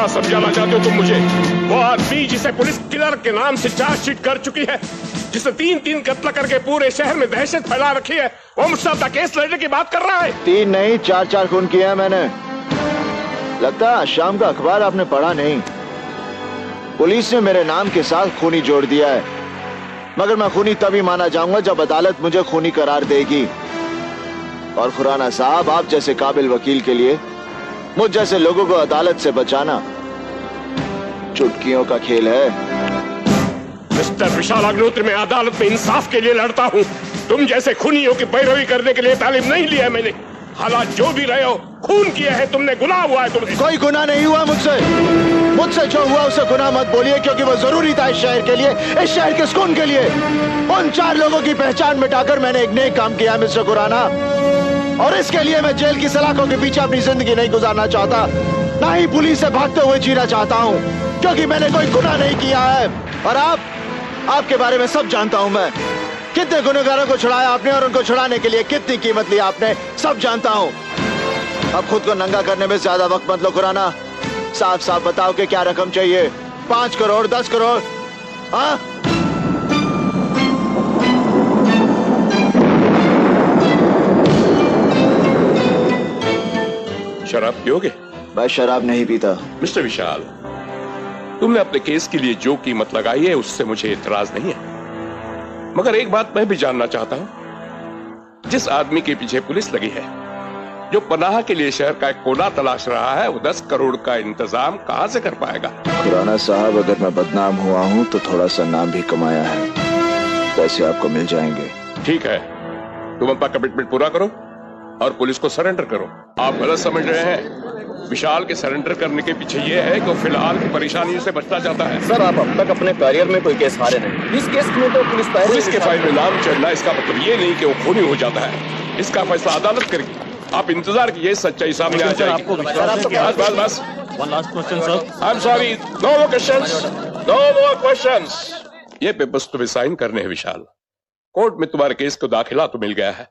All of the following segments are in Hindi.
क्या समझाना चाहते हो तुम मुझे? वो आदमी जिसे पुलिस किलर के नाम से चार्जशीट कर चुकी है, जिसने 3 कत्ल करके पूरे शहर में दहशत फैला रखी है, वो मुझसे अपना केस लड़ने की बात कर रहा है। 3 नहीं 4 खून किए हैं मैंने। लगता है शाम का अखबार आपने पढ़ा नहीं। पुलिस ने मेरे नाम के साथ खूनी जोड़ दिया है, मगर मैं खूनी तभी माना जाऊंगा जब अदालत मुझे खूनी करार देगी। और खुराना साहब, आप जैसे काबिल वकील के लिए मुझ जैसे लोगों को अदालत से बचाना चुटकियों का खेल है। मिस्टर विशाल अग्निहोत्री, मैं अदालत में इंसाफ के लिए लड़ता हूँ। तुम जैसे खूनियों की पैरवी करने के लिए तालीम नहीं लिया मैंने। हालात जो भी रहे हो, खून किया है तुमने, गुनाह हुआ है तुमने। कोई गुनाह नहीं हुआ मुझसे जो हुआ उसे गुनाह मत बोलिए, क्योंकि वो जरूरी था इस शहर के लिए, इस शहर के सुकून के लिए। उन 4 लोगों की पहचान मिटाकर मैंने एक नेक काम किया मिस्टर खुराना, और इसके लिए मैं जेल की सलाखों के पीछे अपनी जिंदगी नहीं गुजारना चाहता, ना ही पुलिस से भागते हुए जीना चाहता हूँ, क्योंकि मैंने कोई गुनाह नहीं किया है। और आपके बारे में सब जानता हूँ मैं। कितने गुनहगारों को छुड़ाया आपने और उनको छुड़ाने के लिए कितनी कीमत ली आपने, सब जानता हूँ। अब खुद को नंगा करने में ज्यादा वक्त मत लो खुराना। साफ साफ बताओ कि क्या रकम चाहिए? 5 करोड़, 10 करोड़? हाँ? शराब पियोगे? मैं शराब नहीं पीता। मिस्टर विशाल, तुमने अपने केस के लिए जो कीमत लगाई है उससे मुझे इतराज नहीं है, मगर एक बात मैं भी जानना चाहता हूं। जिस आदमी के पीछे पुलिस लगी है, जो पनाह के लिए शहर का एक कोना तलाश रहा है, वो 10 करोड़ का इंतजाम कहां से कर पाएगा? खुराना साहब, अगर मैं बदनाम हुआ हूं तो थोड़ा सा नाम भी कमाया है, पैसे आपको मिल जाएंगे। ठीक है, तुम अपना कमिटमेंट पूरा करो और पुलिस को सरेंडर करो। आप गलत समझ रहे हैं। विशाल के सरेंडर करने के पीछे ये है कि वो फिलहाल की परेशानियों से बचना चाहता है। सर, आप अब तक अपने करियर में कोई केस हारे नहीं। इस केस में तो पुलिस के फाइल में नाम चढ़ना इसका मतलब ये नहीं कि वो खूनी हो जाता है। इसका फैसला अदालत करेगी। आप इंतजार कीजिए, सच्चाई सामने आ जाएगी। बस One last question, sir. I'm sorry, no more questions, no more questions. ये पेपर्स तुम्हें साइन करने हैं विशाल। कोर्ट में तुम्हारे केस को दाखिला तो मिल गया है।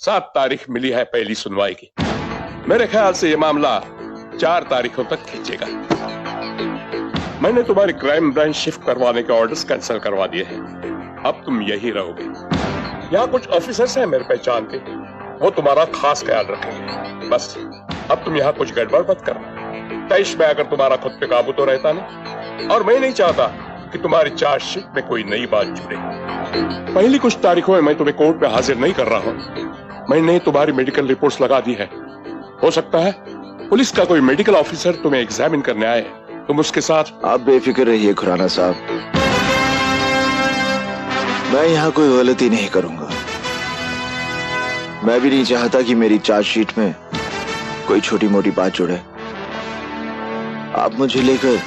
7 तारीख मिली है पहली सुनवाई की। मेरे ख्याल से ये मामला 4 तारीखों तक खींचेगा। मैंने तुम्हारी क्राइम ब्रांच शिफ्ट करवाने के ऑर्डर्स कैंसिल करवा दिए हैं। अब तुम यही रहोगे। यहाँ कुछ ऑफिसर्स हैं मेरे पहचान के, वो तुम्हारा खास ख्याल रखेंगे। बस अब तुम यहाँ कुछ गड़बड़ मत करना। तैश में अगर तुम्हारा खुद पे काबू तो रहता नहीं, और मैं नहीं चाहता कि तुम्हारी चार्जशीट में कोई नई बात जुड़े। पहली कुछ तारीखों में मैं तुम्हें कोर्ट में हाजिर नहीं कर रहा हूँ। मैंने तुम्हारी मेडिकल रिपोर्ट्स लगा दी है। हो सकता है पुलिस का कोई मेडिकल ऑफिसर तुम्हें एग्जामिन करने आए, तुम उसके साथ। आप बेफिक्र रहिए खुराना साहब, मैं यहाँ कोई गलती नहीं करूंगा। मैं भी नहीं चाहता कि मेरी चार्जशीट में कोई छोटी मोटी बात जुड़े। आप मुझे लेकर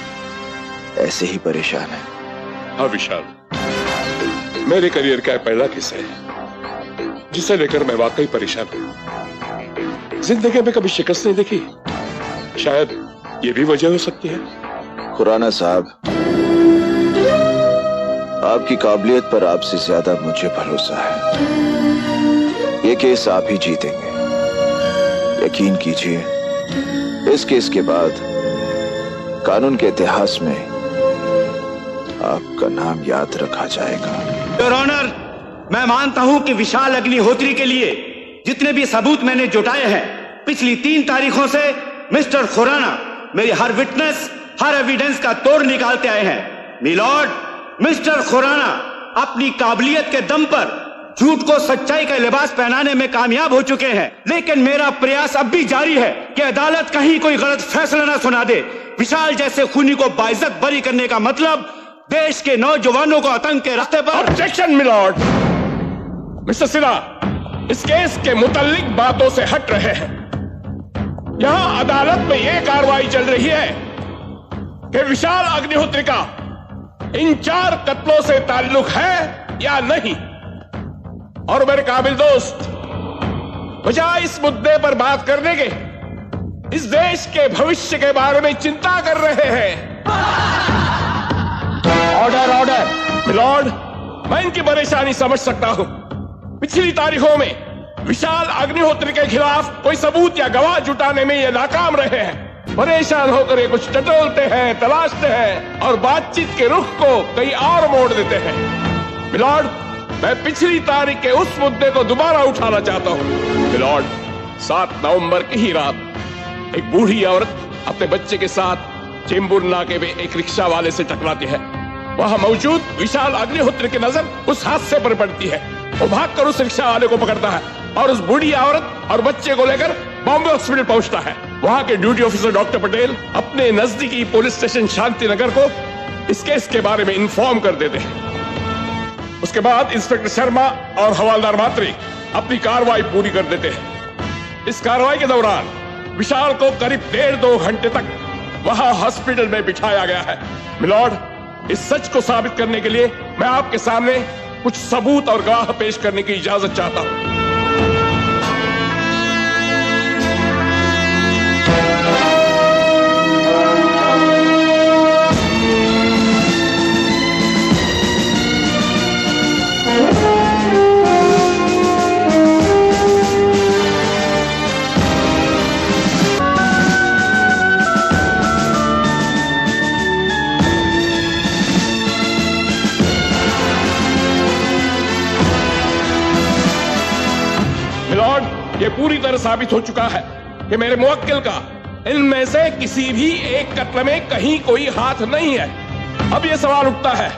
ऐसे ही परेशान हैं। हाँ विशाल, मेरे करियर का पहला केस है जिसे लेकर मैं वाकई परेशान हूं। जिंदगी में कभी शिकस्त नहीं देखी, शायद ये भी वजह हो सकती है। खुराना साहब, आपकी काबिलियत पर आपसे ज्यादा मुझे भरोसा है। ये केस आप ही जीतेंगे, यकीन कीजिए। इस केस के बाद कानून के इतिहास में आपका नाम याद रखा जाएगा। योर ऑनर, मैं मानता हूं कि विशाल अग्निहोत्री के लिए जितने भी सबूत मैंने जुटाए हैं, पिछली 3 तारीखों से मिस्टर खुराना मेरी हर विटनेस, हर एविडेंस का तोड़ निकालते आए हैं। मिलॉर्ड, मिस्टर खुराना अपनी काबिलियत के दम पर झूठ को सच्चाई का लिबास पहनाने में कामयाब हो चुके हैं, लेकिन मेरा प्रयास अब भी जारी है कि अदालत कहीं कोई गलत फैसला ना सुना दे। विशाल जैसे खूनी को बाइज्जत बरी करने का मतलब देश के नौजवानों को आतंक के रास्ते पर। Objection milord. मिस्टर सिन्हा, इस केस के मुतल्लिक बातों से हट रहे हैं। यहां अदालत में यह कार्रवाई चल रही है कि विशाल अग्निहोत्री का इन 4 कत्लों से ताल्लुक है या नहीं। और मेरे काबिल दोस्त, बजाय इस मुद्दे पर बात करने के, इस देश के भविष्य के बारे में चिंता कर रहे हैं। Order, order. मिलॉर्ड, मैं इनकी परेशानी समझ सकता हूं। पिछली तारीखों में विशाल अग्निहोत्री के खिलाफ कोई सबूत या गवाह जुटाने में ये नाकाम रहे हैं। परेशान होकर ये कुछ टटोलते हैं, तलाशते हैं और बातचीत के रुख को कहीं और मोड़ देते हैं। मिलॉर्ड, मैं पिछली तारीख के उस मुद्दे को दोबारा उठाना चाहता हूँ। मिलॉर्ड, 7 नवंबर की ही रात एक बूढ़ी औरत अपने बच्चे के साथ चेंबूर नाके पे एक रिक्शा वाले से टकराती है। वहां मौजूद विशाल अग्निहोत्री की नजर उस हादसे पर पड़ती है। वो भागकर उस रिक्शा वाले को पकड़ता है और उस बूढ़ी औरत और बच्चे को लेकर बॉम्बे हॉस्पिटल पहुंचता है। वहां के ड्यूटी ऑफिसर डॉक्टर पटेल अपने नजदीकी पुलिस स्टेशन शांति नगर को इस केस के बारे में इन्फॉर्म कर देते हैं। उसके बाद इंस्पेक्टर शर्मा और हवलदार मात्री अपनी कार्रवाई पूरी कर देते हैं। इस कार्रवाई के दौरान विशाल को करीब 1.5-2 घंटे तक वहां हॉस्पिटल में बिठाया गया है। मिलॉर्ड, इस सच को साबित करने के लिए मैं आपके सामने कुछ सबूत और गवाह पेश करने की इजाजत चाहता हूं। ये पूरी तरह साबित हो चुका है कि मेरे मुवक्किल का इनमें से किसी भी एक कत्ल में कहीं कोई हाथ नहीं है। अब ये सवाल उठता है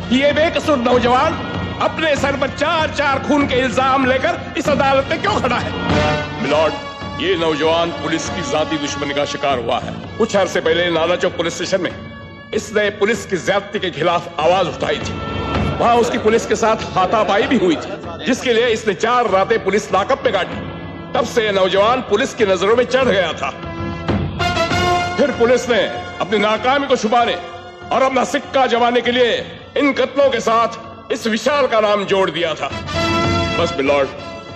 कि ये बेकसूर नौजवान अपने सर पर 4 खून के इल्जाम लेकर इस अदालत में क्यों खड़ा है? मिलॉर्ड, ये नौजवान पुलिस की जाती दुश्मनी का शिकार हुआ है। कुछ अरसे पहले नाला चौक पुलिस स्टेशन में इसने पुलिस की ज्यादती के खिलाफ आवाज उठाई थी। वहां उसकी पुलिस के साथ हाथापाई भी हुई थी, जिसके लिए इसने 4 रातें पुलिस लॉकअप में काटी। तब से यह नौजवान पुलिस की नजरों में चढ़ गया था। फिर पुलिस ने अपनी नाकामी को छुपाने और अपना सिक्का जमाने के लिए इन कत्लों के साथ इस विशाल का नाम जोड़ दिया था। बस मिलॉर्ड,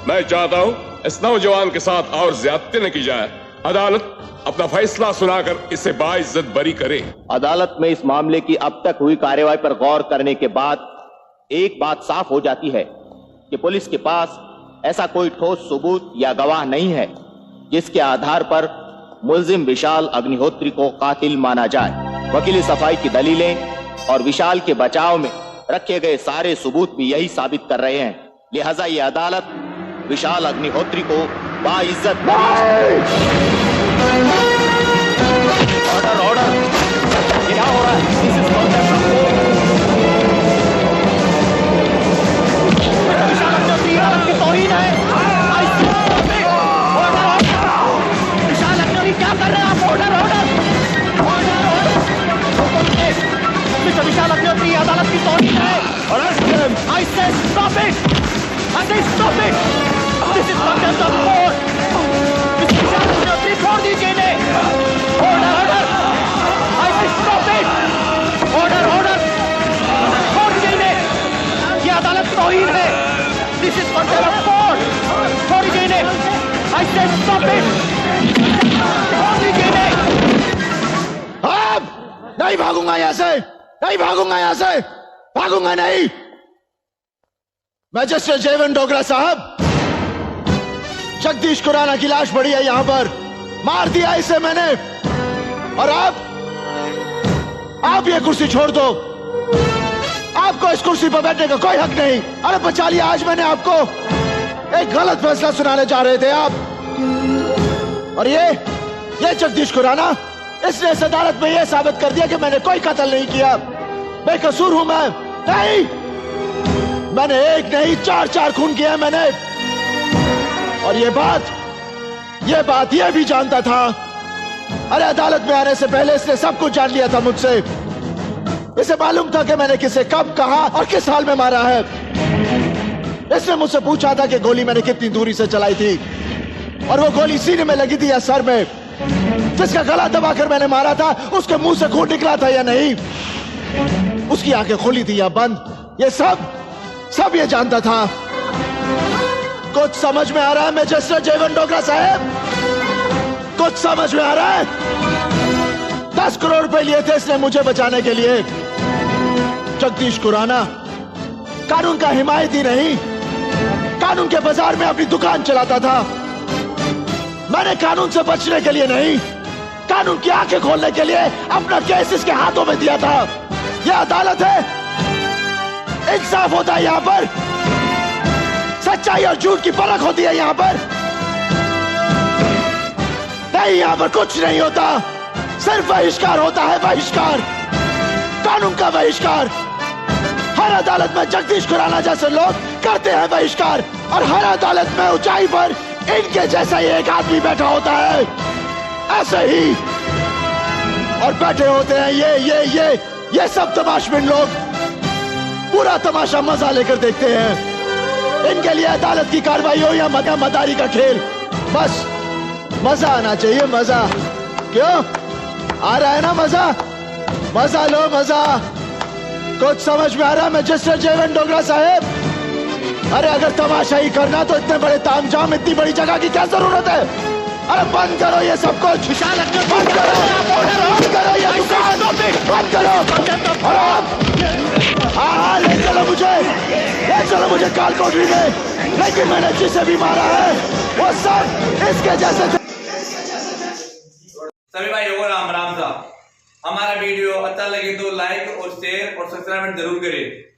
मैं चाहता हूं इस नौजवान के साथ और ज्यादती न की जाए। अदालत अपना फैसला सुनाकर इसे बाइज्जत बरी करे। अदालत में इस मामले की अब तक हुई कार्रवाई पर गौर करने के बाद एक बात साफ हो जाती है कि पुलिस के पास ऐसा कोई ठोस सबूत या गवाह नहीं है जिसके आधार पर मुल्जिम विशाल अग्निहोत्री को कातिल माना जाए। वकील सफाई की दलीलें और विशाल के बचाव में रखे गए सारे सबूत भी यही साबित कर रहे हैं। लिहाजा ये अदालत विशाल अग्निहोत्री को बाइज्जत ऑर्डर क्या हो रहा है? तौहीन है। विशाल अग्निहोत्री क्या कर रहे हैं आप? ऑर्डर मिस्टर विशाल अग्निहोत्री, अदालत की तौहीन है। I say stop it! I say stop it! This is contempt of court! Mister Vishal Agnihotri, छोड़ दीजिए इन्हें। Order I say stop it! Order छोड़ दीजिए इन्हें। ये अदालत तौहीन है। This is contempt of court! छोड़ दीजिए इन्हें। I say stop it! छोड़ दीजिए इन्हें। अब नहीं भागूंगा यहाँ से, नहीं भागूंगा यहाँ से, भागूंगा नहीं। मैजिस्ट्रेट जेवन डोगरा साहब, जगदीश खुराना की लाश पड़ी है यहां पर, मार दिया इसे मैंने। और आप ये कुर्सी छोड़ दो। आपको इस कुर्सी पर बैठने का कोई हक नहीं। अरे बचा लिया, आज मैंने आपको एक गलत फैसला सुनाने जा रहे थे आप। और ये जगदीश खुराना, इसने इस अदालत में यह साबित कर दिया कि मैंने कोई कत्ल नहीं किया, बेकसूर हूं मैं। नहीं, मैंने एक नहीं 4 खून किया मैंने। और ये बात ये भी जानता था। अरे अदालत में आने से पहले इसने सब कुछ जान लिया था मुझसे। इसे मालूम था कि मैंने किसे कब, कहां और किस हाल में मारा है। इसने मुझसे पूछा था कि गोली मैंने कितनी दूरी से चलाई थी, और वो गोली सीने में लगी थी या सर में। जिसका गला दबाकर मैंने मारा था, उसके मुंह से खून निकला था या नहीं, उसकी आंखें खुली थी या बंद, ये सब ये जानता था। कुछ समझ में आ रहा है मैजिस्ट्रेट जेवन डोगरा साहब? कुछ समझ में आ रहा है? 10 करोड़ रुपए लिए थे इसने मुझे बचाने के लिए। जगदीश खुराना कानून का हिमायती नहीं, कानून के बाजार में अपनी दुकान चलाता था। मैंने कानून से बचने के लिए नहीं, कानून की आंखें खोलने के लिए अपना केस इसके हाथों में दिया था। यह अदालत है, इंसाफ होता है यहाँ पर, सच्चाई और झूठ की परख होती है यहाँ पर। नहीं, यहाँ पर कुछ नहीं होता, सिर्फ बहिष्कार होता है, बहिष्कार, कानून का बहिष्कार। हर अदालत में जगदीश खुराना जैसे लोग करते हैं बहिष्कार, और हर अदालत में ऊंचाई पर इनके जैसा ही एक आदमी बैठा होता है, ऐसे ही। और बैठे होते हैं ये सब तमाशबिन लोग, पूरा तमाशा मजा लेकर देखते हैं। इनके लिए अदालत की कार्रवाई हो या मदारी का खेल, बस मजा आना चाहिए, मजा। क्यों आ रहा है ना मजा? मजा लो, मजा। कुछ समझ में आ रहा है मैजिस्ट्रेट जेवन डोगरा साहब? अरे अगर तमाशा ही करना तो इतने बड़े तामझाम, इतनी बड़ी जगह की क्या जरूरत है? अरे बंद करो ये सब कुछ, बंद करो ये दुकान, बंद करो। और हाँ, ले चलो मुझे काल कोठरी में। लेकिन मैंने जिसे भी मारा है वो सब इसके जैसे। सभी भाइयों को राम राम साहब। हमारा वीडियो अच्छा लगे तो लाइक और शेयर और सब्सक्राइब जरूर करें।